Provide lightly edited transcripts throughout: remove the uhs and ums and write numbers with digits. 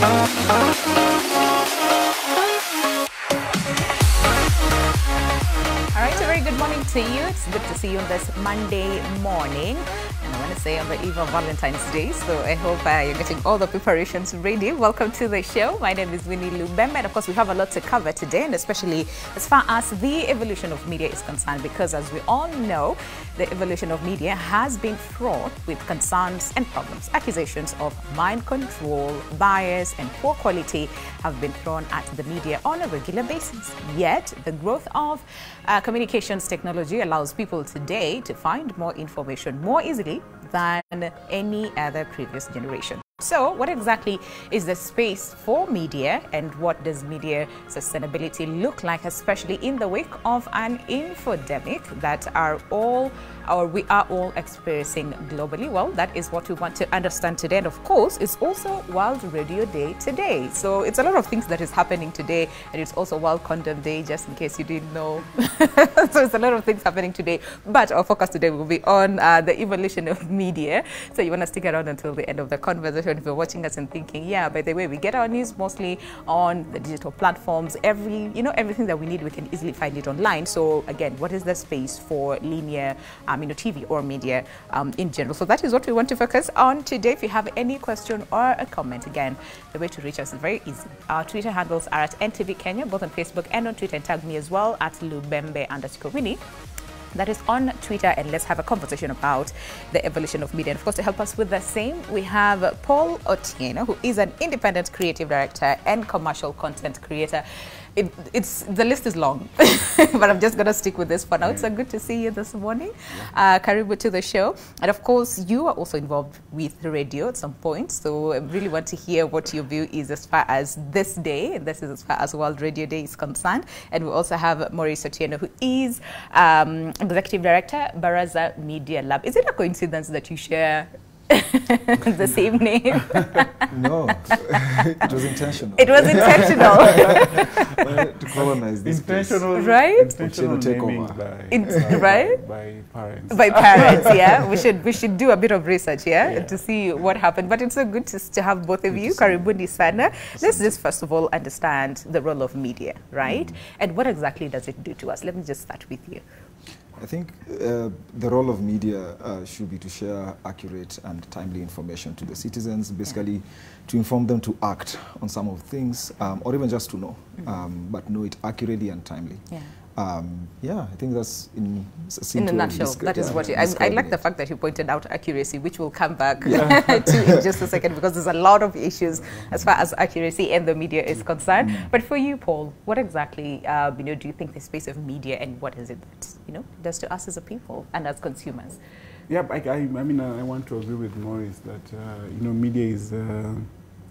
All right, a very good morning to you. It's good to see you on this Monday morning. And I want to say on the eve of Valentine's Day, so I hope you're getting all the preparations ready. Welcome to the show. My name is Winnie Lubembe, and of course we have a lot to cover today, and especially as far as the evolution of media is concerned, because as we all know, the evolution of media has been fraught with concerns and problems. Accusations of mind control, bias, and poor quality have been thrown at the media on a regular basis. Yet, the growth of communications technology allows people today to find more information more easily than any other previous generation. So what exactly is the space for media, and what does media sustainability look like, especially in the wake of an infodemic that we are all experiencing globally? Well, that is what we want to understand today. And of course, it's also World Radio Day today. So it's a lot of things that is happening today, and it's also World Condom Day, just in case you didn't know. So it's a lot of things happening today. But our focus today will be on the evolution of media. So you want to stick around until the end of the conversation. If you're watching us and thinking, yeah, by the way, we get our news mostly on the digital platforms. Everything that we need, we can easily find it online. So again, what is the space for linear, TV or media in general? So that is what we want to focus on today. If you have any question or a comment, again, the way to reach us is very easy. Our Twitter handles are at NTV Kenya, both on Facebook and on Twitter, and tag me as well at Lubembe_Winnie. That is on Twitter, and let's have a conversation about the evolution of media. And of course, to help us with the same, we have Paul Otieno, who is an independent creative director and commercial content creator. The list is long, but I'm just going to stick with this for now. It's so good to see you this morning. Karibu to the show. And of course, you are also involved with radio at some point. So I really want to hear what your view is as far as this day. And this is as far as World Radio Day is concerned. And we also have Maurice Otieno, who is Executive Director, Baraza Media Lab. Is it a coincidence that you share the same name? No, it was intentional. It was intentional. To colonize this intentional, place. Right? Intentional naming by parents. By parents, yeah. We should do a bit of research, yeah, to see what happened. But it's so good to have both of you. Karibuni sana. Let's just first of all understand the role of media, right? And what exactly does it do to us? Let me just start with you. I think the role of media should be to share accurate and timely information to the citizens, basically to inform them to act on some of things, or even just to know, but know it accurately and timely. I think that's in a nutshell. That is what I like the fact that you pointed out accuracy, which we'll come back to in just a second, because there's a lot of issues as far as accuracy and the media is concerned. But for you, Paul, what exactly do you think the space of media, and what is it that does to us as a people and as consumers? Yeah, I want to agree with Maurice that media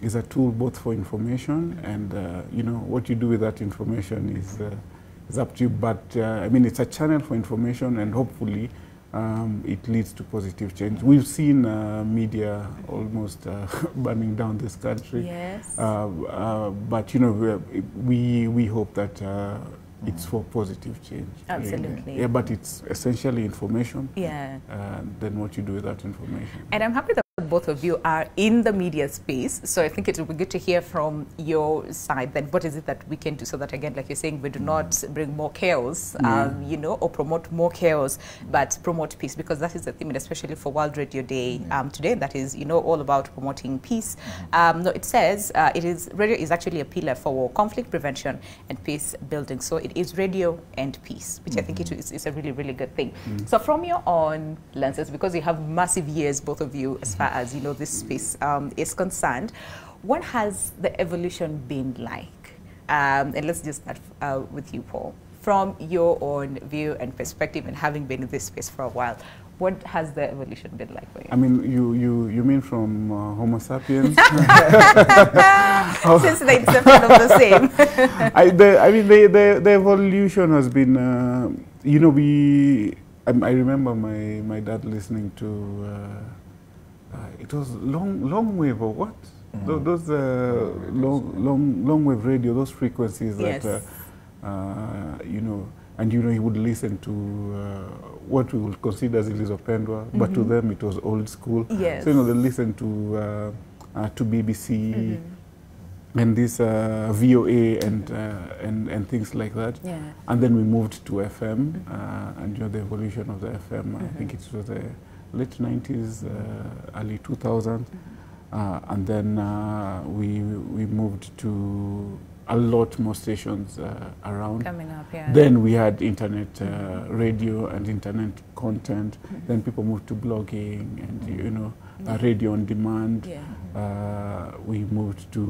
is a tool both for information and what you do with that information is up to you, but it's a channel for information, and hopefully it leads to positive change. We've seen media almost burning down this country. Yes. But we hope that it's for positive change. Absolutely. Really. Yeah, but it's essentially information. Yeah. Then what you do with that information. And I'm happy that both of you are in the media space, so I think it would be good to hear from your side then what is it that we can do so that, again, like you're saying, we do not bring more chaos, or promote more chaos, but promote peace, because that is the theme, and especially for World Radio Day today, that is, all about promoting peace. No, it says radio is actually a pillar for conflict prevention and peace building. So it is radio and peace, which I think it's a really, really good thing. So from your own lenses, because you have massive years, both of you, as far as this space is concerned, what has the evolution been like? And let's just start with you, Paul. From your own view and perspective, and having been in this space for a while, what has the evolution been like for you? I mean, you mean from Homo sapiens? Since the inception of the same. The evolution has been, I remember my dad listening to, it was long wave or what? Those long wave radio, those frequencies that, and he would listen to what we would consider as Ilizopendwa, but to them it was old school. Yes. So they listened to BBC, and this VOA and things like that. Yeah. And then we moved to FM, and the evolution of the FM. I think it was the late 90s, early 2000s, and then we moved to a lot more stations around. Coming up, yeah. Then we had internet radio and internet content. Then people moved to blogging and radio on demand. Yeah. We moved to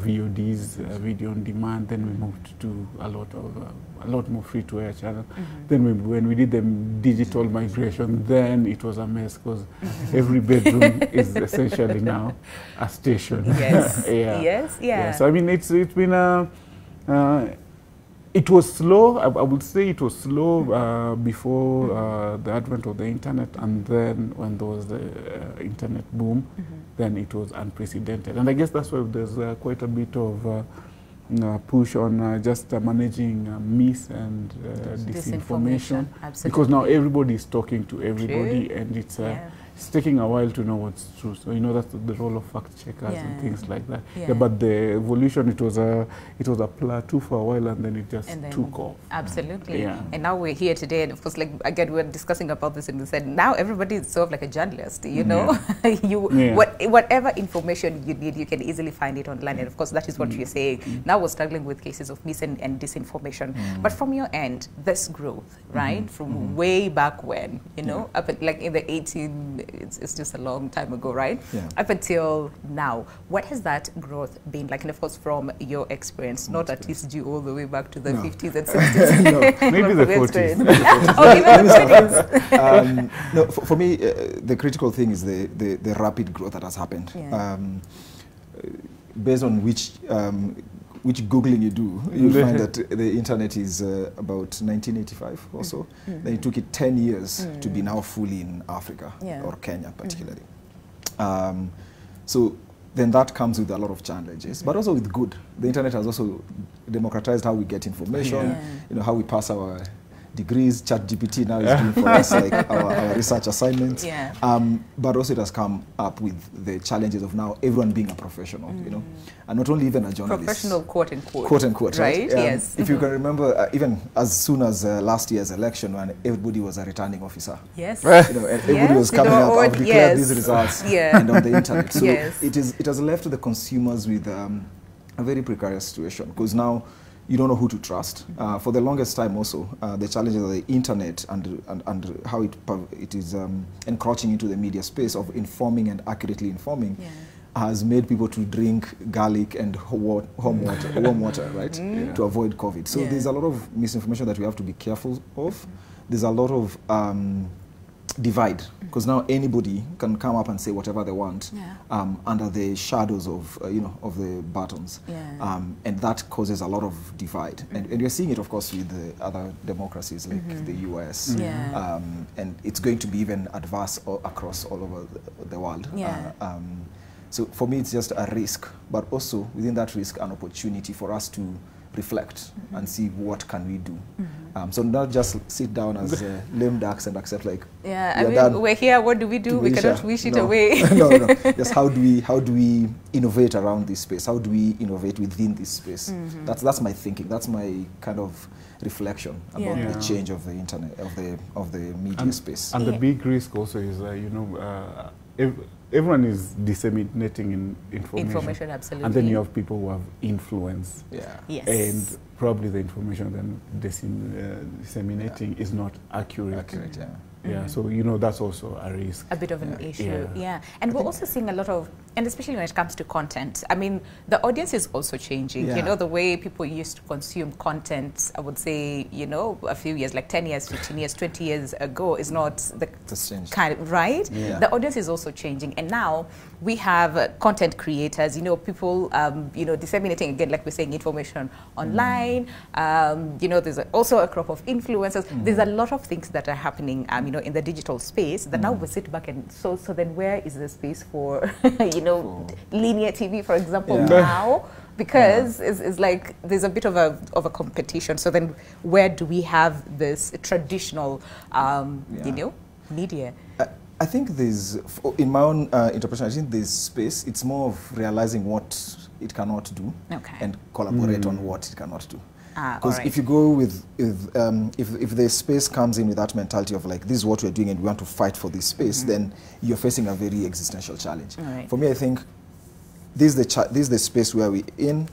VODs, video on demand. Then we moved to a lot more free-to-air channels. Then when we did the digital migration, then it was a mess because every bedroom is essentially now a station. Yes. Yeah. Yes. Yeah. Yeah. So I mean, it's been a. It was slow. I would say it was slow before the advent of the internet, and then when there was the internet boom, then it was unprecedented. And I guess that's why there's quite a bit of push on just managing mis and disinformation. Absolutely. Because now everybody is talking to everybody, True. and it's taking a while to know what's true. So that's the role of fact checkers and things like that. Yeah. But the evolution, it was a plateau for a while, and then it just took off. Absolutely. Yeah. And now we're here today, and of course, like again, we're discussing about this, and we said now everybody is sort of like a journalist. Whatever information you need, you can easily find it online, and of course, that is what you're saying. Now we're struggling with cases of mis and disinformation. But from your end, this growth, right, from way back when, up at, like in the 18. It's just a long time ago, right? Yeah. Up until now, what has that growth been like? And of course, from your experience, not at least due all the way back to the 50s and 60s. Maybe the 40s. Oh, even the 20s. No, for me, the critical thing is the rapid growth that has happened. Yeah. Based on which Googling you do, you'll find that the internet is about 1985 or so. Then it took it 10 years to be now fully in Africa, or Kenya particularly. So then that comes with a lot of challenges, but also with good. The internet has also democratized how we get information, how we pass our degrees. ChatGPT now is doing for us like our research assignments. Yeah. But also it has come up with the challenges of now everyone being a professional, and not only even a journalist. Professional, quote unquote. Quote unquote, right? Yes. If you can remember, even as soon as last year's election, when everybody was a returning officer. Yes. And everybody was coming up, I've declared these results, and on the internet. So it has left the consumers with a very precarious situation, because now you don't know who to trust. For the longest time also, the challenges of the internet and how it is encroaching into the media space of informing and accurately informing has made people to drink garlic and warm water, right, to avoid COVID. So there's a lot of misinformation that we have to be careful of. There's a lot of divide, because now anybody can come up and say whatever they want under the shadows of of the buttons, and that causes a lot of divide. And you're seeing it, of course, with the other democracies like the US, and it's going to be even adverse across all over the world. So for me, it's just a risk, but also within that risk, an opportunity for us to reflect and see what can we do. So not just sit down as lame ducks and accept like, we're here, what do we do? We cannot wish it away. No. Just how do we innovate around this space? How do we innovate within this space? That's my thinking. That's my kind of reflection about the change of the internet, of the media space. And the big risk also is everyone is disseminating information. Absolutely. And then you have people who have influence. Yes. And probably the information then disseminating is not accurate. So that's also a risk. A bit of an issue, And we're also seeing a lot of, and especially when it comes to content, I mean, the audience is also changing. The way people used to consume content, I would say, a few years, like 10 years, 15 years, 20 years ago is not the kind of, right? The audience is also changing. And now we have content creators, people, disseminating, again, like we're saying, information online. There's also a crop of influencers. There's a lot of things that are happening, in the digital space that now we sit back and so then where is the space for, linear TV, for example, now? Because it's like there's a bit of a competition. So then where do we have this traditional, media? I think there's, in my own interpretation, I think there's space. It's more of realizing what it cannot do, Okay. and collaborate on what it cannot do. Because If you go with if the space comes in with that mentality of like, this is what we're doing and we want to fight for this space, then you're facing a very existential challenge. For me, I think this is the space where we're in.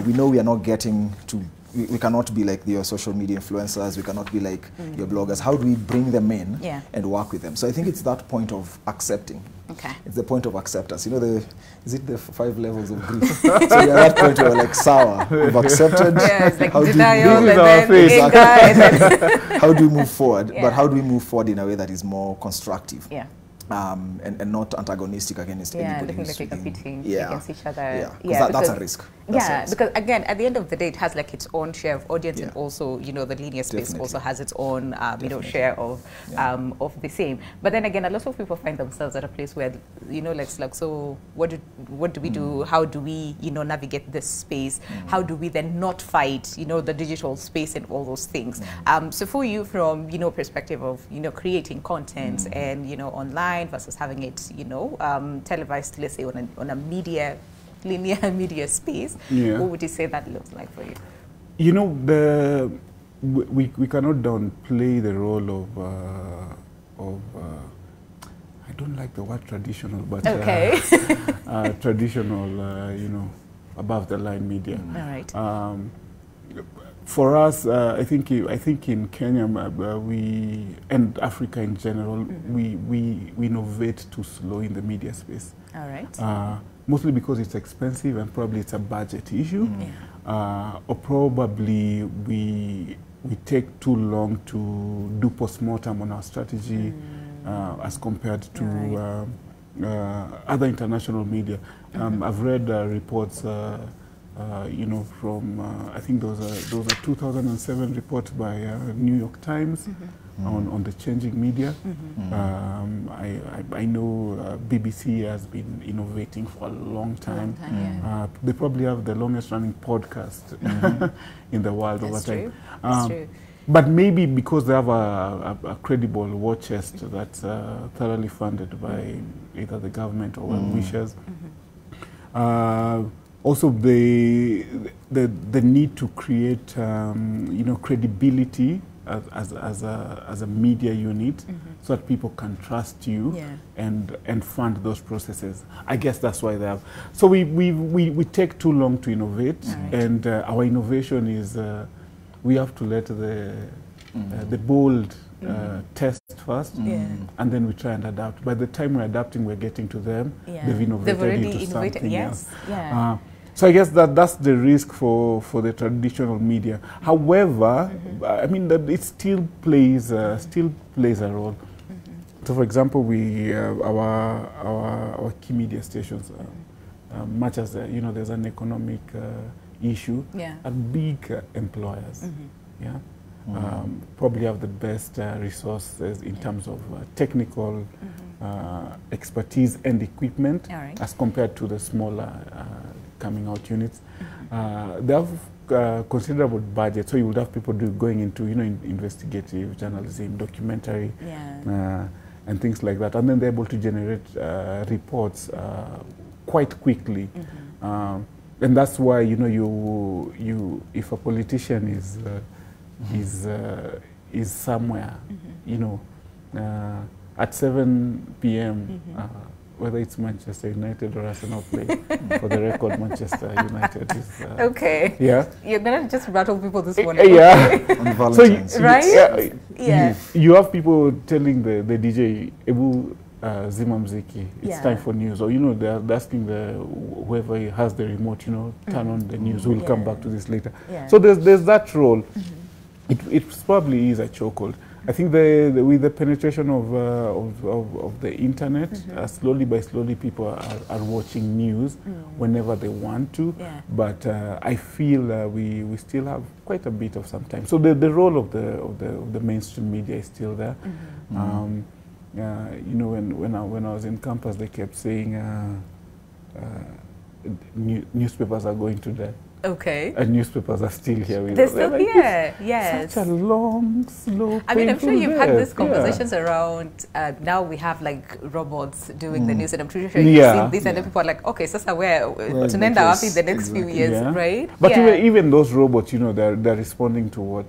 We know we are not getting to, we cannot be like your social media influencers, we cannot be like your bloggers. How do we bring them in and work with them? So I think it's that point of accepting. Okay. It's the point of acceptance. You know, is it the 5 levels of grief? So we're at that point where we're like, sour, we've accepted. Yeah, it's like how denial do and then anger. exactly. How do we move forward? But how do we move forward in a way that is more constructive? Yeah. And not antagonistic against anybody. Looking like we're competing yeah. against each other. Yeah, that's a risk. Because again, at the end of the day, it has like its own share of audience, and also, you know, the linear space also has its own, you know, share of the same. But then again, a lot of people find themselves at a place where, you know, like so what do we do? How do we, you know, navigate this space? How do we then not fight, you know, the digital space and all those things? So for you, from, you know, perspective of, you know, creating content and, you know, online versus having it, you know, televised, let's say on a linear media space, what would you say that looks like for you? You know, we cannot downplay the role of I don't like the word traditional, but traditional, you know, above the line media. All right. For us, I think in Kenya, we and Africa in general, we innovate too slow in the media space. All right. Mostly because it's expensive and probably it's a budget issue, or probably we take too long to do postmortem on our strategy as compared to other international media. I've read reports. You know, from I think there was a 2007 report by New York Times on the changing media. I know BBC has been innovating for a long time. They probably have the longest running podcast in the world over time. That's true. But maybe because they have a credible war chest that's thoroughly funded by either the government or well-wishers. Also, the need to create, you know, credibility as a media unit, so that people can trust you and fund those processes. I guess that's why they have. So we take too long to innovate, and our innovation is we have to let the bold test first, and then we try and adapt. By the time we're adapting, we're getting to them. They've innovated into something else. So I guess that's the risk for the traditional media. However, I mean that it still plays a role. So, for example, we our key media stations, much as you know, there's an economic issue, are big employers. Probably have the best resources in terms of technical expertise and equipment as compared to the smaller coming out units. They have considerable budget, so you would have people going into, you know, investigative journalism, documentary, and things like that, and then they're able to generate reports quite quickly. And that's why, you know, you if a politician is somewhere, you know, at 7 p.m. Whether it's Manchester United or Arsenal play, for the record, Manchester United is... okay. Yeah. You're going to just rattle people this morning. On Valentine's. So, right? You have people telling the DJ, Ebu Zima Mziki, it's time for news. Or, you know, they're asking whoever has the remote, you know, turn on the news. We'll come back to this later. So there's that role. It probably is a chokehold. I think with the penetration of the internet, slowly by slowly people are watching news whenever they want to. But I feel we still have quite a bit of some time. So the role of the mainstream media is still there. You know, when I was in campus, they kept saying newspapers are going to die. Okay. And newspapers are still here with They're us. still Like, here, it's yes. such a long, slow, I mean, I'm sure painful you've had death. these conversations around, now we have like robots doing the news, and I'm pretty sure Yeah. you've seen this, and then people are like, okay, so where Where's to the end up in case? the next few Exactly. years, Yeah. right? But yeah. even those robots, you know, they're responding to what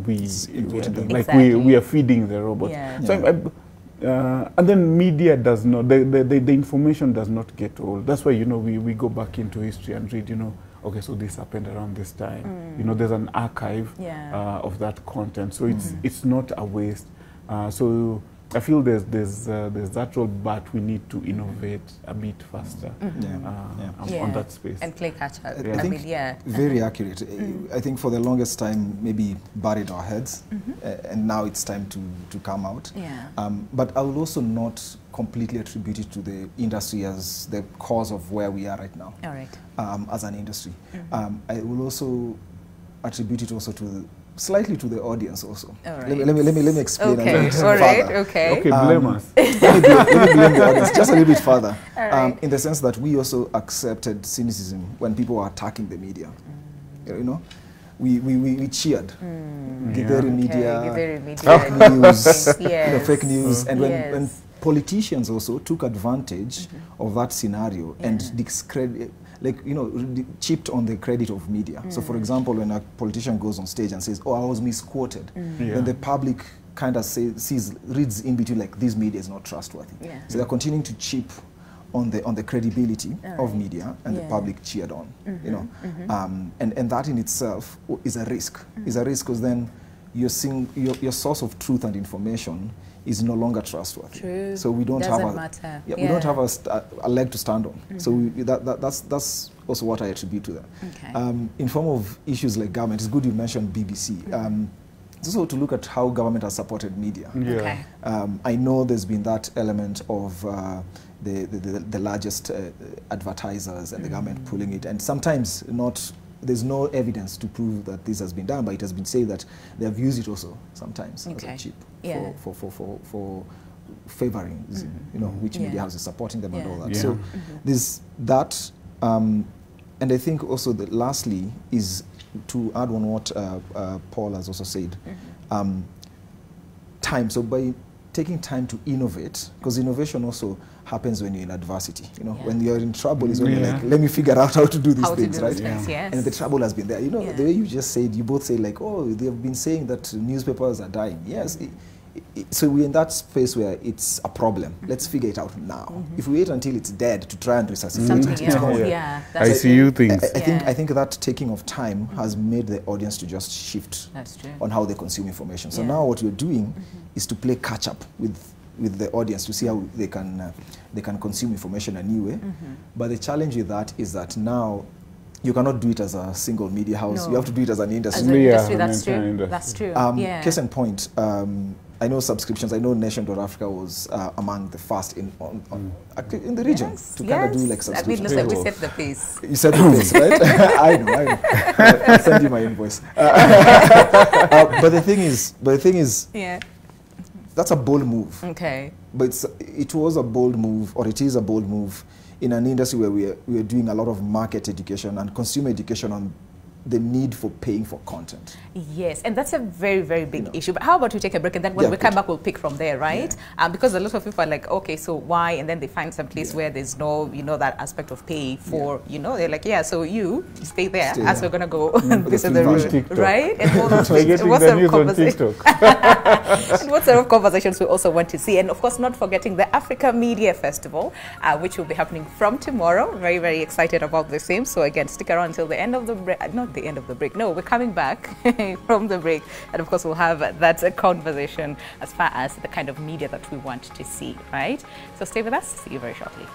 we input are them. doing. Like Exactly. we are feeding the robots. Yeah. So and then media does not, the information does not get old. That's why, you know, we go back into history and read, you know, okay, so this happened around this time. You know, there's an archive Yeah. of that content. So it's not a waste. So I feel there's that role, but we need to innovate a bit faster on that space. And play catch up. I think mean, yeah. very accurate. I think for the longest time, maybe buried our heads, and now it's time to come out. Yeah. But I will also not completely attribute it to the industry as the cause of where we are right now. All right. As an industry. I will also attribute it also to slightly to the audience also. All right. Let me explain a little Okay. bit All right. further. Okay. Okay, blame us. Let me blame the audience just a little bit further. All right. In the sense that we also accepted cynicism when people were attacking the media. You know, we cheered. Githeri media, Githeri media. fake news, Yes. you know, fake news, and when Yes. politicians also took advantage of that scenario and discredit, like, you know, chipped on the credit of media. So, for example, when a politician goes on stage and says, "Oh, I was misquoted," then the public kind of reads in between like, "This media is not trustworthy." Yeah. So they're continuing to chip on the credibility of right. media, and the Yeah. public cheered on. You know, and that in itself is a risk. Is a risk because then you're seeing your source of truth and information is no longer trustworthy. True. So we don't Doesn't have matter. we don't have a leg to stand on. So that's also what I attribute to that. Okay. In form of issues like government, it's good you mentioned BBC. It's also to look at how government has supported media. Yeah. Okay. I know there's been that element of the largest advertisers and the government pulling it, and sometimes there's no evidence to prove that this has been done, but it has been said that they have used it also sometimes as a chip for favoring, you know, which media house is supporting them and all that. Yeah. So there's that, and I think also that lastly is to add on what Paul has also said, time. So by taking time to innovate, because innovation also happens when you're in adversity. You know, when you're in trouble is when you're like, let me figure out how to do these things, right? Yes. And the trouble has been there. You know, the way you just said, you both say like, oh, they've been saying that newspapers are dying. Yes. So we're in that space where it's a problem. Let's figure it out now. If we wait until it's dead to try and resuscitate it, it's gone. I see you things. I think that taking of time has made the audience to just shift on how they consume information. So now what we're doing is to play catch up with the audience to see how they can consume information a new way. But the challenge with that is that now you cannot do it as a single media house. You have to do it as an industry. As an industry, that's true. That's true. Case in point, I know subscriptions. I know Nation.Africa was among the first in the region to kind of do like subscriptions. I mean, we set the pace. You set the pace, right? I know. I'll send you my invoice. But the thing is, that's a bold move. Okay. But it was a bold move, or it is a bold move, in an industry where we are doing a lot of market education and consumer education on the need for paying for content. Yes, and that's a very, very big issue. But how about we take a break, and then when we come back, we'll pick from there, right? Because a lot of people are like, okay, so why? And then they find some place where there's no, that aspect of pay for, they're like, so you stay there as we're going to go. This is the route, right? And what sort of conversation? And what sort of conversations we also want to see. And of course, not forgetting the Africa Media Festival, which will be happening from tomorrow. Very, very excited about the same. So again, stick around until the end of the break. Not the end of the break. No, we're coming back from the break. And of course, we'll have that conversation as far as the kind of media that we want to see, right? So stay with us. See you very shortly.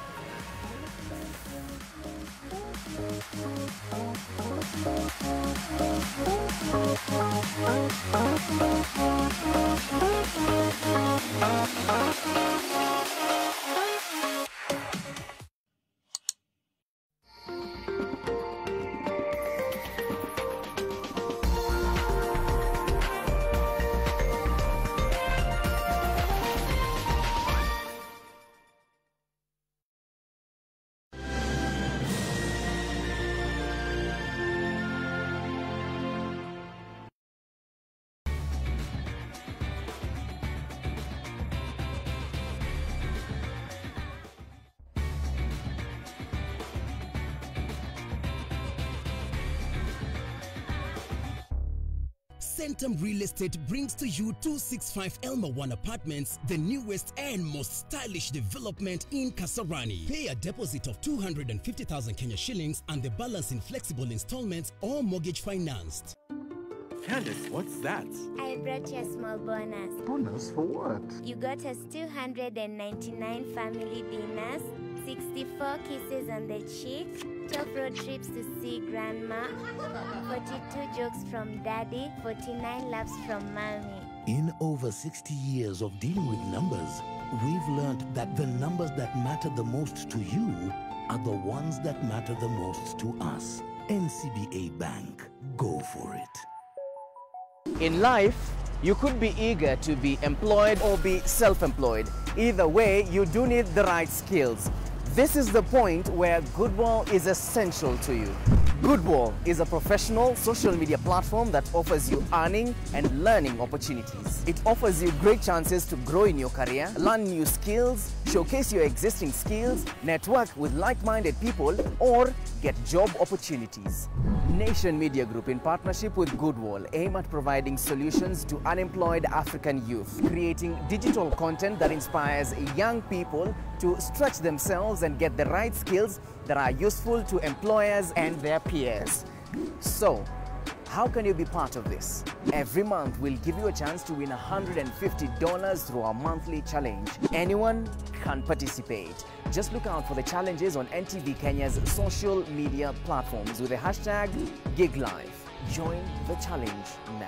Centum Real Estate brings to you 265 Elma 1 Apartments, the newest and most stylish development in Kasarani. Pay a deposit of 250,000 Kenya shillings and the balance in flexible installments or mortgage financed. Candace, what's that? I brought you a small bonus. Bonus for what? You got us 299 family dinners, 64 kisses on the cheek, 12 road trips to see grandma, 42 jokes from daddy, 49 laughs from mommy. In over 60 years of dealing with numbers, we've learned that the numbers that matter the most to you are the ones that matter the most to us. NCBA Bank. Go for it. In life, you could be eager to be employed or be self-employed. Either way, you do need the right skills. This is the point where Goodwall is essential to you. Goodwall is a professional social media platform that offers you earning and learning opportunities. It offers you great chances to grow in your career, learn new skills, showcase your existing skills, network with like-minded people, or get job opportunities. Nation Media Group, in partnership with Goodwall, aim at providing solutions to unemployed African youth, creating digital content that inspires young people to stretch themselves and get the right skills that are useful to employers and their peers. So, how can you be part of this? Every month, we'll give you a chance to win $150 through our monthly challenge. Anyone can participate. Just look out for the challenges on NTV Kenya's social media platforms with the hashtag GigLife. Join the challenge now.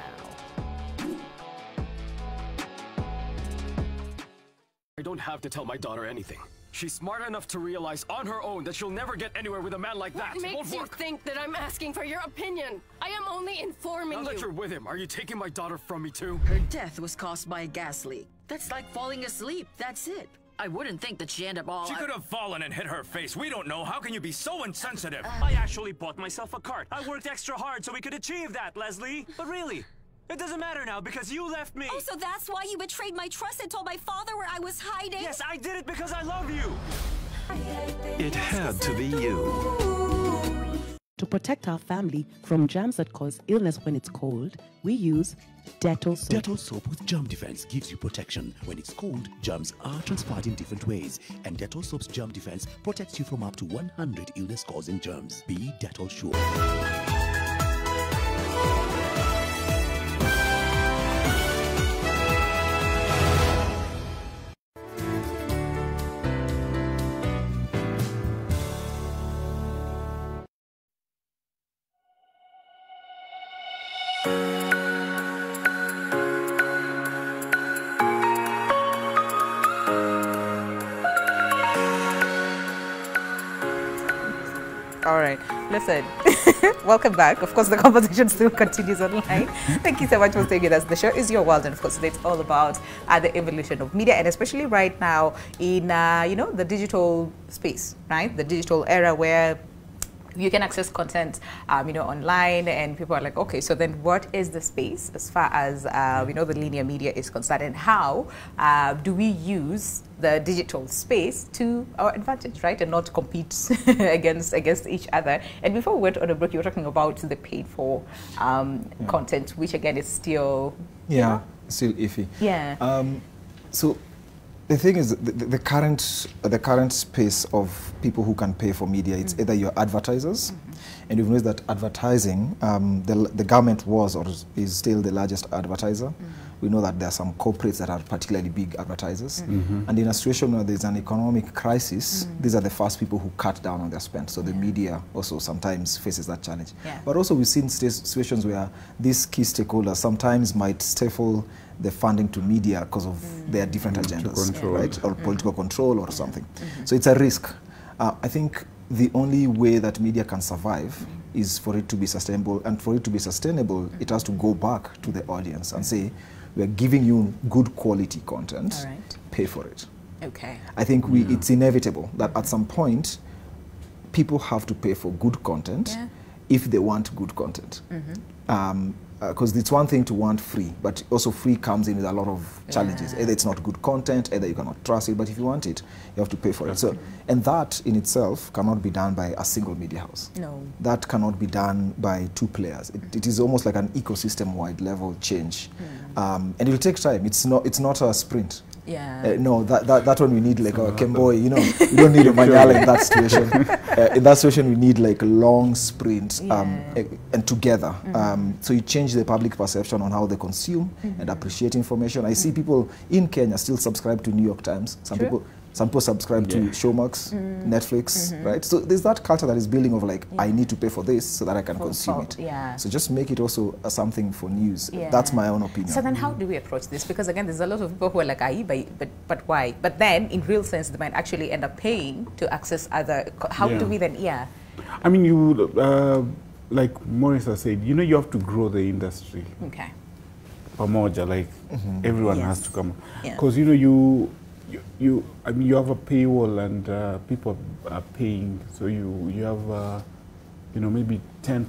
I don't have to tell my daughter anything. She's smart enough to realize on her own that she'll never get anywhere with a man like that. What makes you think that I'm asking for your opinion? I am only informing you. Now that you're with him, are you taking my daughter from me too? Her death was caused by a gas leak. That's like falling asleep. That's it. I wouldn't think that she ended up all... She could have fallen and hit her face. We don't know. How can you be so insensitive? I actually bought myself a cart. I worked extra hard so we could achieve that, Leslie. But really, it doesn't matter now because you left me. Oh, so that's why you betrayed my trust and told my father where I was hiding? Yes, I did it because I love you. It had to be you. To protect our family from germs that cause illness when it's cold, we use Dettol soap. Dettol soap with germ defense gives you protection. When it's cold, germs are transferred in different ways, and Dettol soap's germ defense protects you from up to 100 illness-causing germs. Be Dettol sure. All right, listen, welcome back. Of course, the conversation still continues online. Thank you so much for staying with us. The show is Your World, and of course, it's all about the evolution of media, and especially right now in, the digital space, right? The digital era where you can access content, online, and people are like, okay, so then what is the space as far as, the linear media is concerned, and how do we use the digital space to our advantage, right, and not compete against each other? And before we went on a break, you were talking about the paid for content, which again is still... Yeah, still iffy. Yeah. So the thing is, the current space of people who can pay for media, it's either your advertisers, and you've noticed that advertising, the government was or is still the largest advertiser. We know that there are some corporates that are particularly big advertisers, and in a situation where there's an economic crisis, these are the first people who cut down on their spend. So the media also sometimes faces that challenge. But also we've seen situations where these key stakeholders sometimes might stifle the funding to media because of their different agendas, right? Or political control or something. So it's a risk. I think the only way that media can survive is for it to be sustainable, and for it to be sustainable, it has to go back to the audience and say, we're giving you good quality content, pay for it. Okay. I think it's inevitable that at some point, people have to pay for good content if they want good content. because it's one thing to want free, but also free comes in with a lot of challenges. Either it's not good content, either you cannot trust it, but if you want it, you have to pay for it. So, and that in itself cannot be done by a single media house. No. That cannot be done by two players. It is almost like an ecosystem-wide level change. And it will take time. It's not a sprint. Yeah. No, that one we need like a Kemboy, you know, we don't need a Manyala in that situation. In that situation, we need like a long sprint and together. So you change the public perception on how they consume and appreciate information. I see people in Kenya still subscribe to New York Times. Some people subscribe to Showmax, Netflix, right? So there's that culture that is building of like, I need to pay for this so that I can consume it. So just make it also something for news. That's my own opinion. So then how do we approach this? Because again, there's a lot of people who are like, but why? But then in real sense, they might actually end up paying to access other, how do we then, I mean, you, like Maurice has said, you know, you have to grow the industry. Okay. Pamoja, like everyone has to come. Because, you know, I mean, you have a paywall and people are paying, so you have, you know, maybe 10%,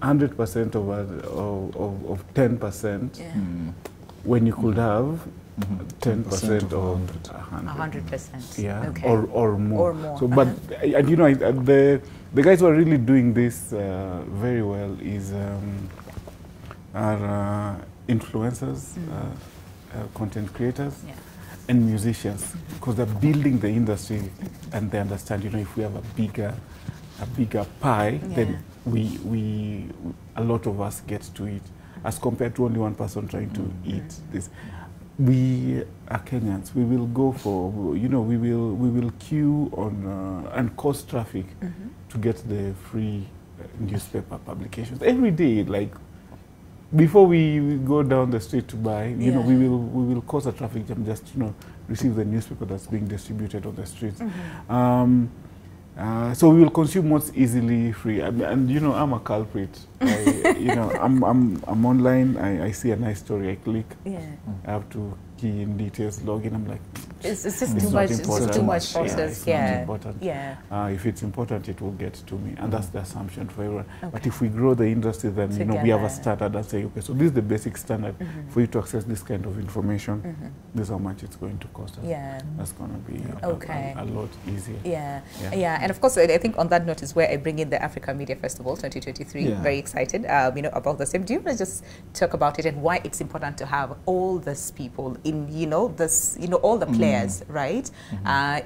100% of 10%, when you could have 10% of 100%, or more. Or more. So, but and you know, the guys who are really doing this very well is are influencers, content creators. And musicians, because they're building the industry and they understand, you know, if we have a bigger pie, then a lot of us get to eat, as compared to only one person trying to eat this. We are Kenyans. We will go for, you know, we will queue on and cause traffic to get the free newspaper publications every day, like. Before we go down the street to buy, you know, we will cause a traffic jam just, you know, receive the newspaper that's being distributed on the streets. So we will consume what's easily free. And you know, I'm a culprit. You know, I'm online. I see a nice story. I click. I have to key in details, log in. I'm like, it's just too much. It's too much process. It's not important. If it's important, it will get to me, and that's the assumption for everyone. But if we grow the industry, then you know we have a standard and say, okay, so this is the basic standard for you to access this kind of information. This is how much it's going to cost us. That's going to be a lot easier. And of course, I think on that note is where I bring in the Africa Media Festival 2023. Very excited, you know, about the same. Do you want to just talk about it and why it's important to have all these people in, you know, this, you know, all the players, right,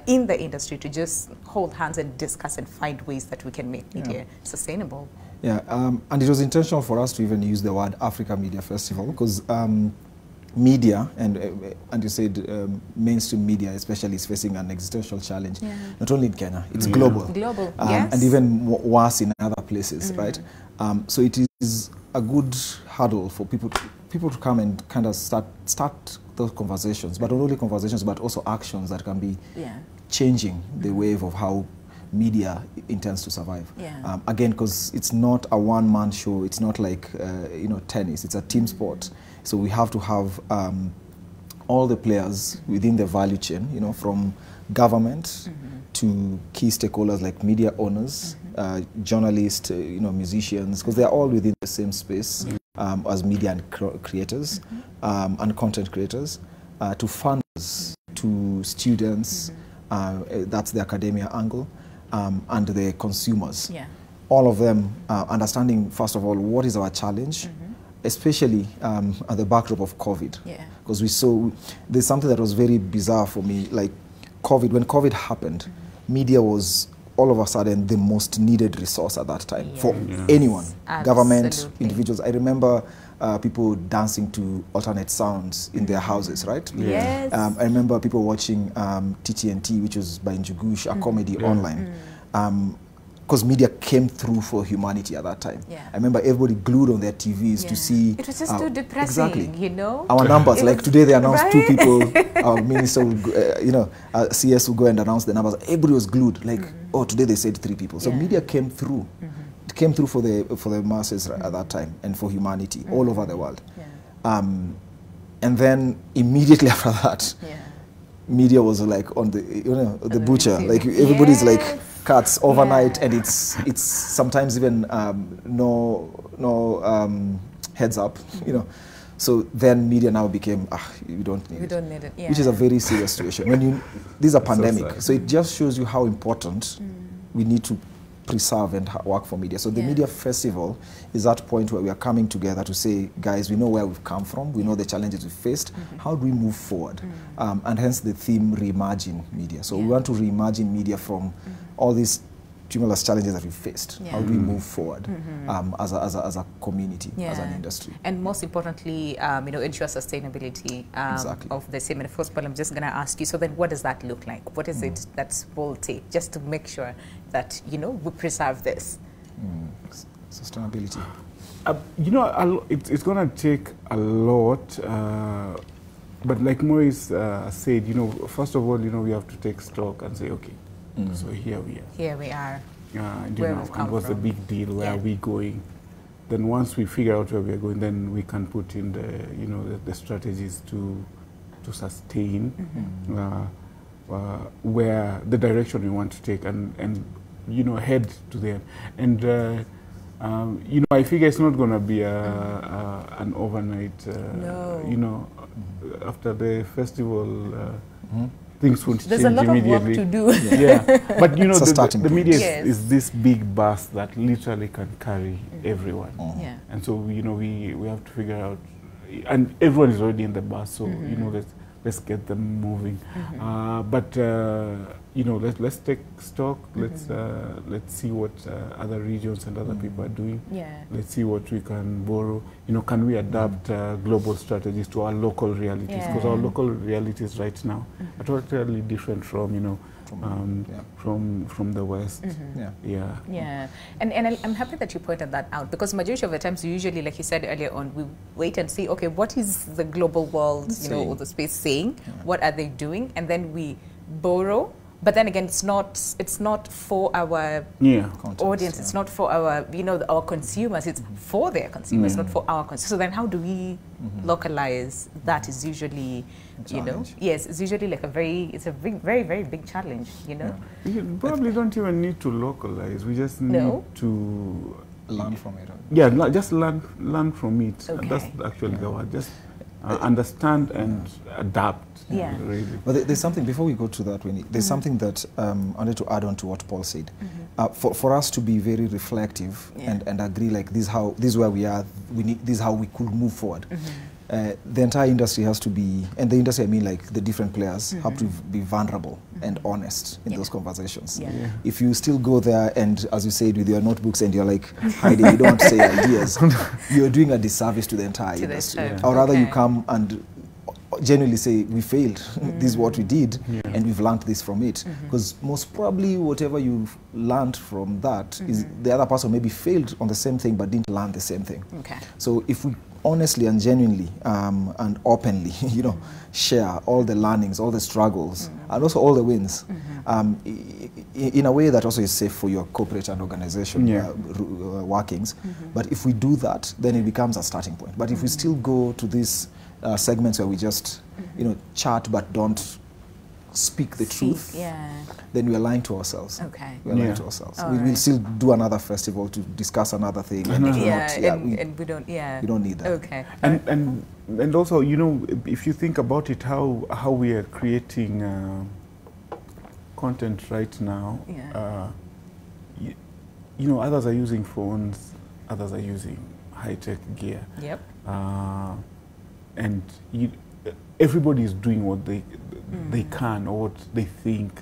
in the industry to just hold hands and discuss and find ways that we can make media sustainable? And it was intentional for us to even use the word Africa Media Festival because media, and you said mainstream media especially, is facing an existential challenge, not only in Kenya, it's global. And even worse in other places, right? So it is a good hurdle for people to come and kind of start those conversations, but not only conversations, but also actions that can be changing the wave of how media intends to survive. Again, because it's not a one-man show, it's not like you know, tennis, it's a team sport. So we have to have all the players within the value chain, you know, from government to key stakeholders like media owners, journalists, you know, musicians, because they're all within the same space as media and creators and content creators, to funders, to students, that's the academia angle, and the consumers. All of them understanding, first of all, what is our challenge, especially at the backdrop of COVID. Because we saw, there's something that was very bizarre for me, like COVID, when COVID happened, media was all of a sudden the most needed resource at that time for anyone, government, individuals. I remember people dancing to alternate sounds in their houses, right? I remember people watching TTNT, which was by Njugush, a comedy online. Because media came through for humanity at that time. I remember everybody glued on their TVs to see. It was just too depressing, you know? Our numbers, like today they announced 2 people, our minister would, you know, CS would go and announce the numbers. Everybody was glued, like, oh, today they said 3 people. So media came through. It came through for the masses at that time and for humanity all over the world. And then immediately after that, media was like on the, you know, the butcher. Like everybody's like cuts overnight, and it's sometimes even no heads up, you know. So then media now became, you don't need it, yeah. Which is a very serious situation. When this is a pandemic, so it just shows you how important we need to preserve and work for media. So the media festival is that point where we are coming together to say, guys, we know where we've come from, we know the challenges we faced, how do we move forward? And hence the theme, reimagine media. So we want to reimagine media from all these tumultuous challenges that we faced. How do we move forward as a community, as an industry? And most importantly, you know, ensure sustainability of the same. And first of all, I'm just going to ask you, so then what does that look like? What is it that will take just to make sure that, you know, we preserve this? Sustainability. You know, it's going to take a lot, but like Maurice said, you know, first of all, you know, we have to take stock and say, okay, so here we are. Here we are. You know, and what's the big deal? Where are we going? Then once we figure out where we are going, then we can put in the, you know, the strategies to sustain where the direction we want to take and you know, head to there. And you know, I figure it's not going to be an overnight. You know, after the festival. Things won't change immediately. There's a lot of work to do. But you know, the media is this big bus that literally can carry everyone. And so, you know, we have to figure out, and everyone is already in the bus, so, you know, let's get them moving. But you know, let's take stock. Let's see what other regions and other people are doing. Let's see what we can borrow. You know, can we adapt global strategies to our local realities? Because our local realities right now are totally different from, you know, from the West. And I'm happy that you pointed that out, because majority of the times, usually, like you said earlier on, we wait and see, okay, what is the global world, you know, or the space saying? What are they doing? And then we borrow. But then again, it's not for our audience. It's not for our, you know, our consumers. It's for their consumers, not for our consumers. So then, how do we localize? That is usually, you know, it's usually like it's a very, very big challenge. You know, you probably don't even need to localize. We just need to learn from it. Yeah, just learn from it. Okay. That's actually the word. Just understand and adapt. Really. But there's something, before we go to that, Winnie, there's something that I wanted to add on to what Paul said. For us to be very reflective and agree, like, this is where we are, this is how we could move forward. The entire industry has to be, and the industry, I mean, like, the different players have to be vulnerable and honest in those conversations. If you still go there and, as you said, with your notebooks and you're like hiding, you don't want to say ideas, you're doing a disservice to the entire industry. Or rather, you come and genuinely say, we failed, this is what we did, and we've learned this from it. Because most probably whatever you've learned from that is the other person maybe failed on the same thing but didn't learn the same thing. So if we honestly and genuinely and openly, you know, share all the learnings, all the struggles, and also all the wins, in a way that also is safe for your corporate and organization workings. But if we do that, then it becomes a starting point. But if we still go to these segments where we just, you know, chat but don't speak the truth, then we are lying to ourselves. We are lying to ourselves. We'll still do another festival to discuss another thing. And we don't. We don't need that. And also, you know, if you think about it, how we are creating content right now, you know, others are using phones, others are using high-tech gear. And everybody is doing what they can, or what they think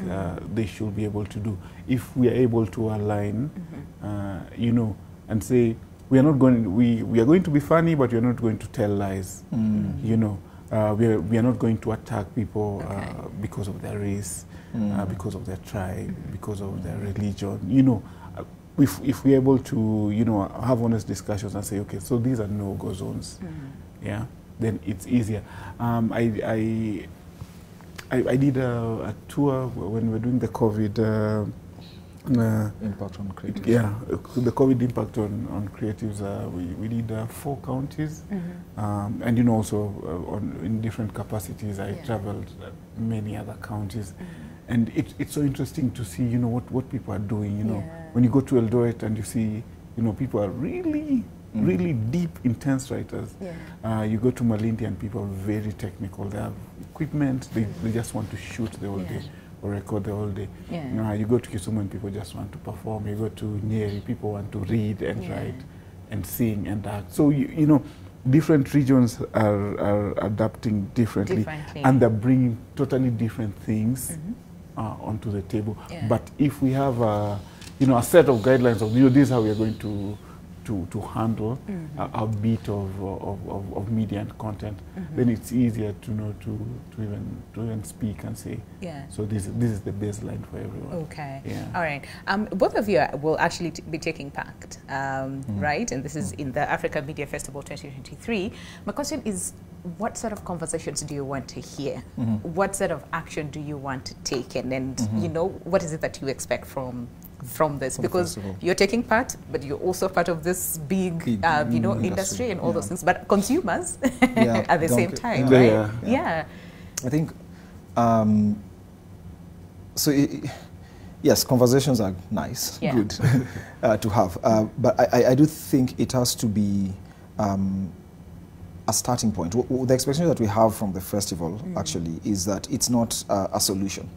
they should be able to do. If we are able to align, you know, and say, we are going to be funny, but we are not going to tell lies. You know, we are not going to attack people because of their race, because of their tribe, because of their religion. You know, if we're able to, you know, have honest discussions and say, okay, so these are no-go zones, then it's easier. I did a tour when we were doing the COVID impact on creatives. The COVID impact on creatives. We did 4 counties, and, you know, also in different capacities. I traveled many other counties, And it's so interesting to see, you know, what people are doing, you know. When you go to Eldoret and you see, you know, people are really, really deep, intense writers. You go to Malindi and people are very technical. They have equipment, they just want to shoot the whole day or record the whole day. You go to Kisumu and people just want to perform. You go to Nyeri, people want to read and write and sing and act. So, you know, different regions are adapting differently. And they're bringing totally different things onto the table. But if we have you know, a set of guidelines of, you know, this is how we are going to handle a bit of media and content, then it's easier to know to even speak and say, so this is the baseline for everyone. Okay. All right. Both of you will actually be taking part, right? And this is in the Africa Media Festival 2023. My question is, what sort of conversations do you want to hear? What sort of action do you want to take? And you know, what is it that you expect from this? Because you're taking part, but you're also part of this big you know, industry and all those things, but consumers at the same time, right? I think, yes, conversations are nice, good to have, but I do think it has to be a starting point. The expectation that we have from the festival actually is that it's not a solution.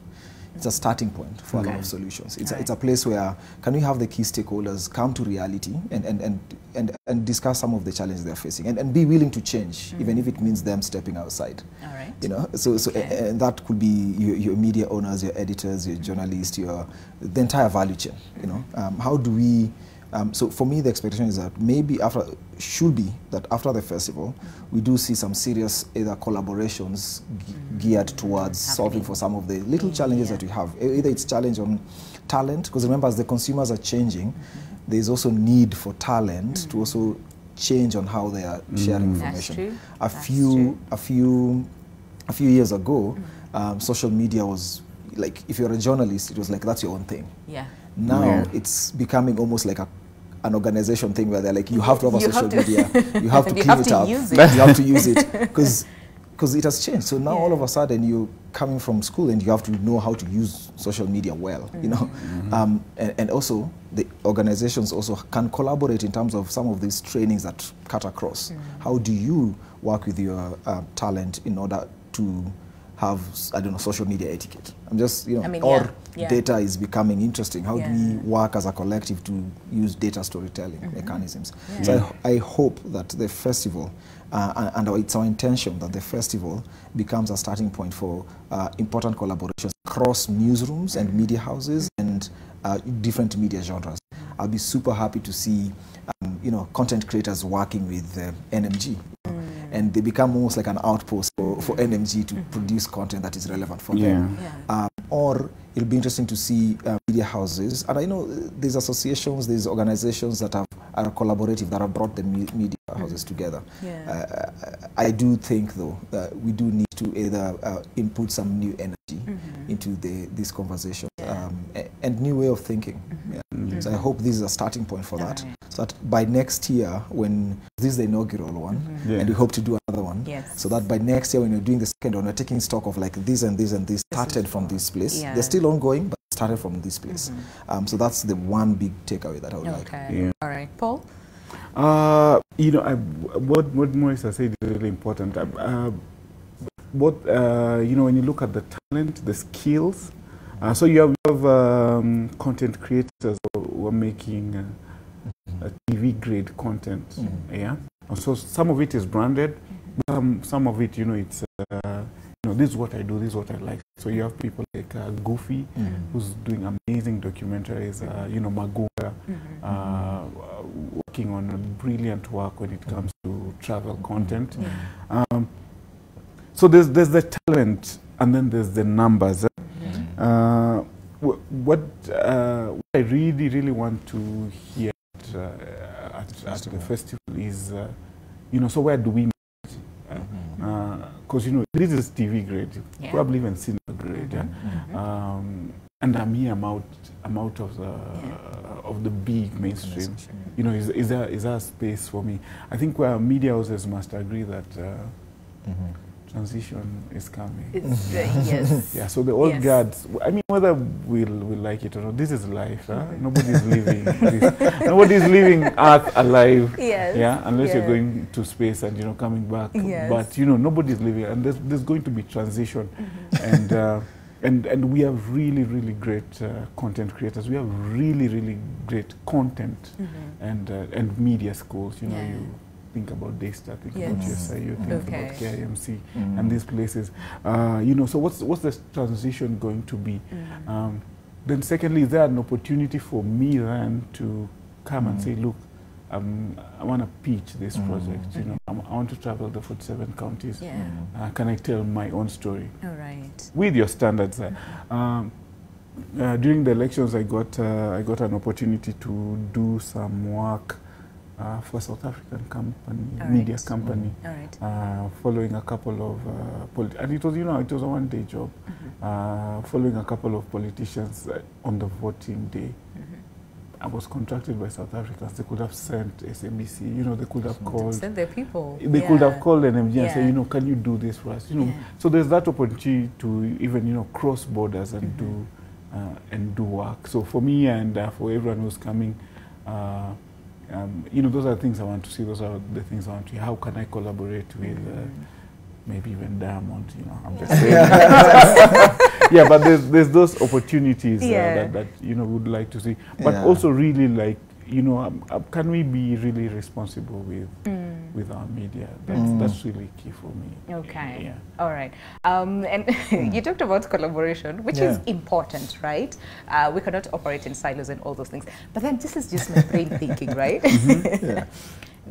It's a starting point for a lot of solutions. It's a place where can we have the key stakeholders come to reality and discuss some of the challenges they're facing and be willing to change, even if it means them stepping outside. You know, and that could be your media owners, your editors, your journalists, the entire value chain. You know, how do we? So for me, the expectation is that maybe should be that after the festival, we do see some serious either collaborations geared towards solving for some of the little challenges that we have. Either it's challenge on talent, because remember, as the consumers are changing, there's also need for talent to also change on how they are sharing information. A few years ago, social media was like, if you're a journalist, it was like that's your own thing. Now it's becoming almost like an organization thing where they're like, you have to have a social media, you have to clean it up, you have to use it, because it has changed. So now all of a sudden you're coming from school and you have to know how to use social media well, you know. And also the organizations also can collaborate in terms of some of these trainings that cut across. How do you work with your talent in order to have, I don't know, social media etiquette? I'm just, you know, data is becoming interesting. How do we work as a collective to use data storytelling mechanisms? So I hope that the festival, and it's our intention that the festival becomes a starting point for important collaborations across newsrooms and media houses and different media genres. I'll be super happy to see, you know, content creators working with NMG. And they become almost like an outpost for NMG to produce content that is relevant for them. Or it'll be interesting to see media houses. And I know there's associations, there's organizations that are collaborative, that have brought the media houses together. I do think, though, that we do need to either input some new energy into this conversation and new way of thinking. So I hope this is a starting point for that. So that by next year, when this is the inaugural one, and we hope to do another one, so that by next year when you're doing the second one, we're taking stock of like this and this and this started from this place. They're still ongoing, but started from this place. So that's the one big takeaway that I would like. All right, Paul? You know, what Maurice has said is really important. You know, when you look at the talent, the skills, so you have content creators who are making TV grade content, and so some of it is branded, some of it, you know, it's you know, this is what I do, this is what I like. So you have people like Goofy, who's doing amazing documentaries, you know, Magunga, working on brilliant work when it comes to travel content. So there's the talent, and then there's the numbers. What I really want to hear at the festival is, you know, so where do we meet? Because, you know, this is TV grade, probably even cinema grade, and I'm here, I'm out of the big mainstream. You know, is there a space for me? I think where media houses must agree that transition is coming. It's, yes. Yeah, so the old guards, I mean, whether we'll like it or not, this is life. Huh? Nobody's living nobody's leaving Earth alive. Yes. Yeah, unless you're going to space and, you know, coming back. Yes. But, you know, nobody's living, and there's going to be transition. And we have really, really great content creators. We have really, really great content and media schools. You know, you think about Daystar, think about GSIU, think about KIMC, and these places. You know, so what's the transition going to be? Then secondly, is there an opportunity for me then to come and say, look, I want to pitch this project. You know, I want to travel the 47 counties. Can I tell my own story? All right. With your standards. During the elections, I got an opportunity to do some work for a South African company, media company, following a couple of and it was, you know, it was a one-day job, following a couple of politicians on the voting day. I was contracted by South Africans. They could have sent SABC, you know, they could have called. Send their people. They could have called NMG and say, you know, can you do this for us? You know, so there's that opportunity to even, you know, cross borders and do work. So for me and for everyone who's coming, you know, those are the things I want to see. Those are the things I want to see. How can I collaborate with maybe even Diamond? You know, I'm just saying. Yeah, but there's those opportunities that you know would like to see, but also really like, you know, can we be really responsible with our media? That's really key for me. Okay. Yeah. All right. And you talked about collaboration, which is important, right? We cannot operate in silos and all those things. But then this is just my brain thinking, right?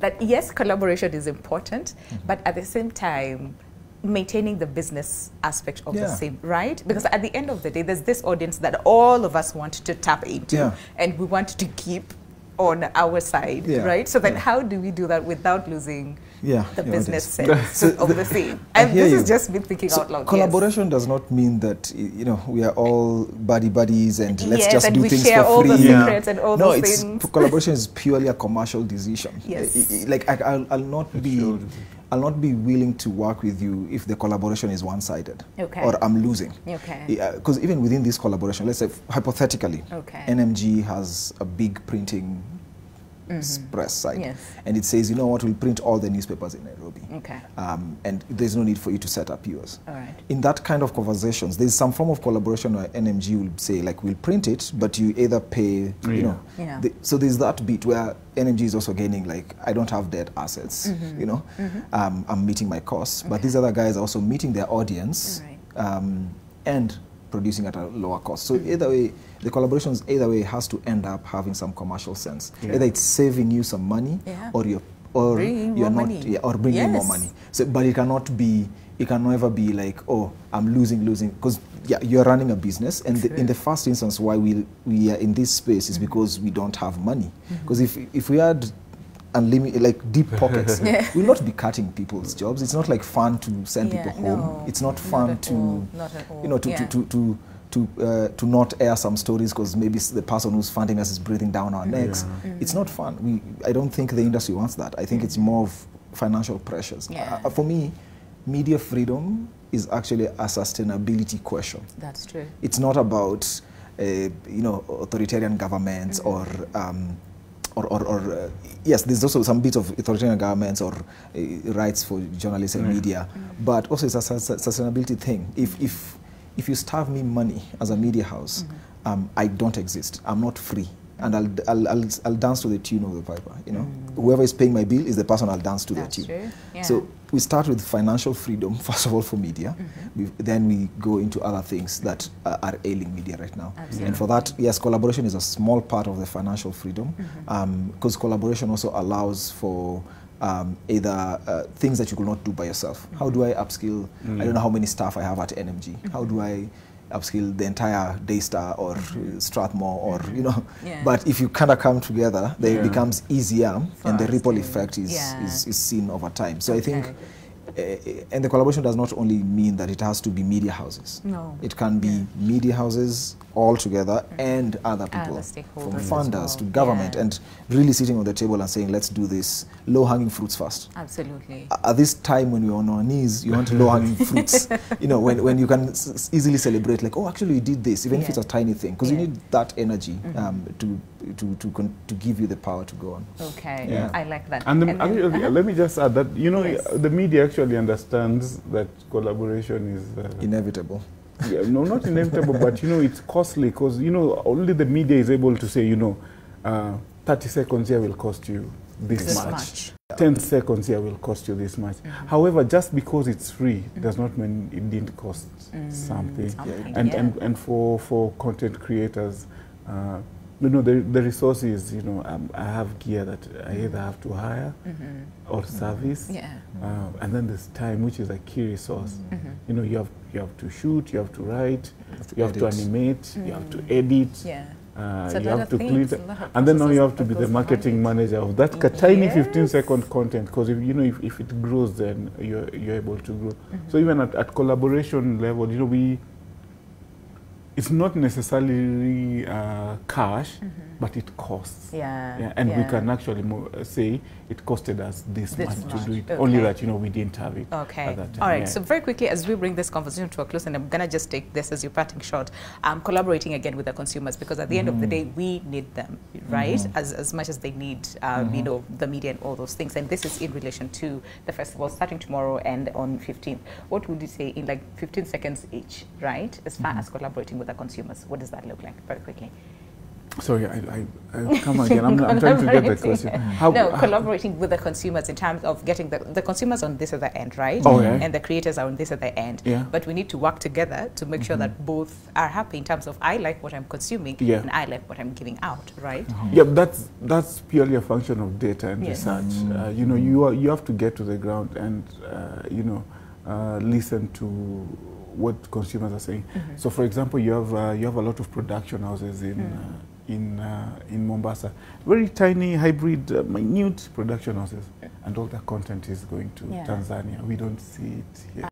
That yes, collaboration is important, but at the same time, maintaining the business aspect of the same, right? Because at the end of the day, there's this audience that all of us want to tap into, and we want to keep on our side, right? So then how do we do that without losing the business sense of the same? And this is just me thinking out loud. Collaboration does not mean that, you know, we are all buddies and let's just do things share for all free. The secrets and all those things. Collaboration is purely a commercial decision. Like I'll not be willing to work with you if the collaboration is one-sided or I'm losing. Because even within this collaboration, let's say hypothetically, NMG has a big printing press site, and it says, you know what, we'll print all the newspapers in Nairobi, and there's no need for you to set up yours. In that kind of conversations, there's some form of collaboration where NMG will say, like, we'll print it, but you either pay, you know. So there's that bit where NMG is also gaining, like, I don't have dead assets, you know, I'm meeting my costs, but these other guys are also meeting their audience and producing at a lower cost. So either way, the collaborations either way has to end up having some commercial sense. Either it's saving you some money, or you're bringing you're more not money. Or bringing more money. So, but it cannot be. It can never be like, oh, I'm losing, because you're running a business, and in the first instance, why we are in this space is because we don't have money. Because if we had unlimited, like, deep pockets, we'll not be cutting people's jobs. It's not like fun to send people home. It's not fun to, you know, to not air some stories because maybe the person who's funding us is breathing down our necks. It's not fun. I don't think the industry wants that. I think it's more of financial pressures. For me, media freedom is actually a sustainability question. That's true. It's not about, you know, authoritarian governments or yes, there's also some bit of authoritarian governments or rights for journalists and media, but also it's a sustainability thing. If you starve me money as a media house, I don't exist. I'm not free, and I'll dance to the tune of the piper. You know, whoever is paying my bill is the person I'll dance to their tune. True. So we start with financial freedom first of all for media. Then we go into other things that are ailing media right now. And for that, yes, collaboration is a small part of the financial freedom, because collaboration also allows for either things that you could not do by yourself. How do I upskill? I don't know how many staff I have at NMG. How do I upskill the entire Daystar or Strathmore, or, you know? But if you kind of come together, then it becomes easier, and the ripple effect is seen over time. So I think, and the collaboration does not only mean that it has to be media houses. No. It can be media houses all together and other people, from funders to government, and really sitting on the table and saying, let's do this low-hanging fruits first. Absolutely. At this time when we're on our knees, you want low-hanging fruits. You know, when you can easily celebrate, like, oh, actually, you did this, even if it's a tiny thing, because you need that energy to give you the power to go on. Okay, Yeah. I like that. And, let me just add that, you know, the media actually understands that collaboration is inevitable. Yeah, no, not inevitable, but you know, it's costly because, you know, only the media is able to say, you know, 30 seconds here will cost you this much. 10 seconds here will cost you this much. However, just because it's free does not mean it didn't cost something. And for content creators, you know, the resources, you know, I have gear that I either have to hire or service, and then there's time, which is a key resource. You know, you have to shoot, you have to write, you have to animate, you have to edit, you have to clean, and then now you have to be the marketing manager of that tiny 15-second content, because if, you know, if it grows, then you're able to grow. So even at collaboration level, you know, it's not necessarily cash, but it costs. And we can actually say it costed us this much to do it. Only that, you know, we didn't have it at that time. All right, so very quickly, as we bring this conversation to a close, and I'm going to just take this as your parting shot, collaborating again with the consumers, because at the end of the day, we need them, right? As much as they need, you know, the media and all those things. And this is in relation to the festival starting tomorrow and on 15th. What would you say in like 15 seconds each, right? As far as collaborating with the consumers, what does that look like? Very quickly. Sorry, I come again. I'm trying to get the question. Collaborating with the consumers in terms of getting the consumers on this other end, right? And the creators are on this other end. But we need to work together to make sure that both are happy in terms of I like what I'm consuming and I like what I'm giving out, right? Yeah, that's purely a function of data and research. You know, you have to get to the ground and you know, listen to what consumers are saying. So, for example, you have a lot of production houses in Mombasa, very tiny, hybrid, minute production houses, and all the content is going to Tanzania. We don't see it here.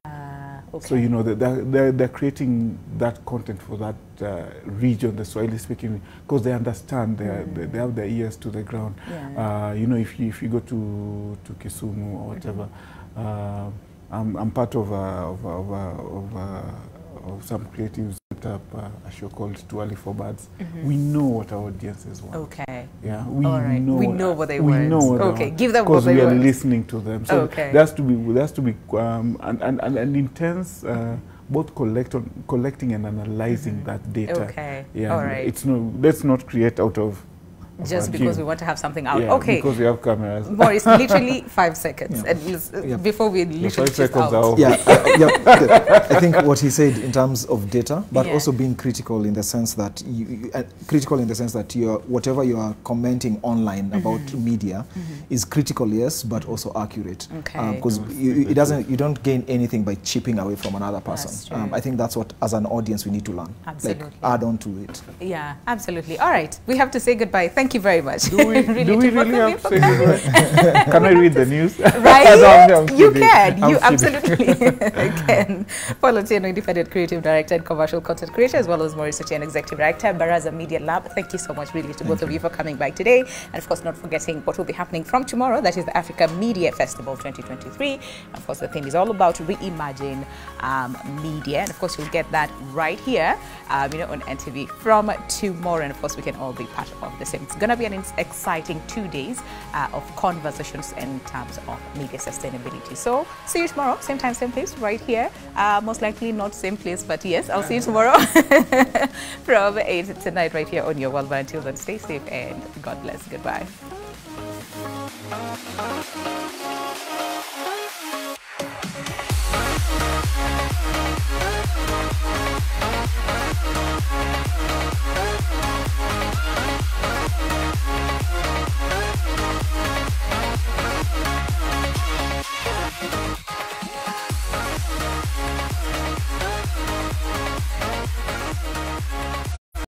So, you know, they're creating that content for that region, the Swahili-speaking, because they understand, they have their ears to the ground. You know, if you go to Kisumu or whatever, I'm part of some creatives set up a show called Too Early for Birds. We know what our audiences want. Yeah, we know what they want. Give them what they want. Because we are listening to them. So there has to be an intense both collecting and analyzing that data. It's let's not create out of just because we want to have something out. Because we have cameras. Maurice, literally 5 seconds. And before we literally 5 seconds out. I think what he said in terms of data, but also being critical in the sense that whatever you are commenting online about media is critical, yes, but also accurate. Because you don't gain anything by chipping away from another person. I think that's what, as an audience, we need to learn. Absolutely. Like, add on to it. Yeah, absolutely. All right, we have to say goodbye. Thank you very much. Do we really have to say goodbye? Can I read the news? Right? You can. You absolutely can. Paul Otieno, Independent Creative Director and Commercial Content Creator, as well as Maurice Otieno, Executive Director, Baraza Media Lab. Thank you so much, really, to both of you for coming by today. And of course, not forgetting what will be happening from tomorrow. That is the Africa Media Festival 2023. Of course, the theme is all about reimagine media. And of course, you'll get that right here, you know, on NTV from tomorrow. And of course, we can all be part of the same. It's going to be an exciting 2 days of conversations in terms of media sustainability. So, see you tomorrow, same time, same place, right here. Most likely not same place, but yes, I'll see you tomorrow from 8 to 9 right here on your World. But until then, stay safe and God bless. Goodbye.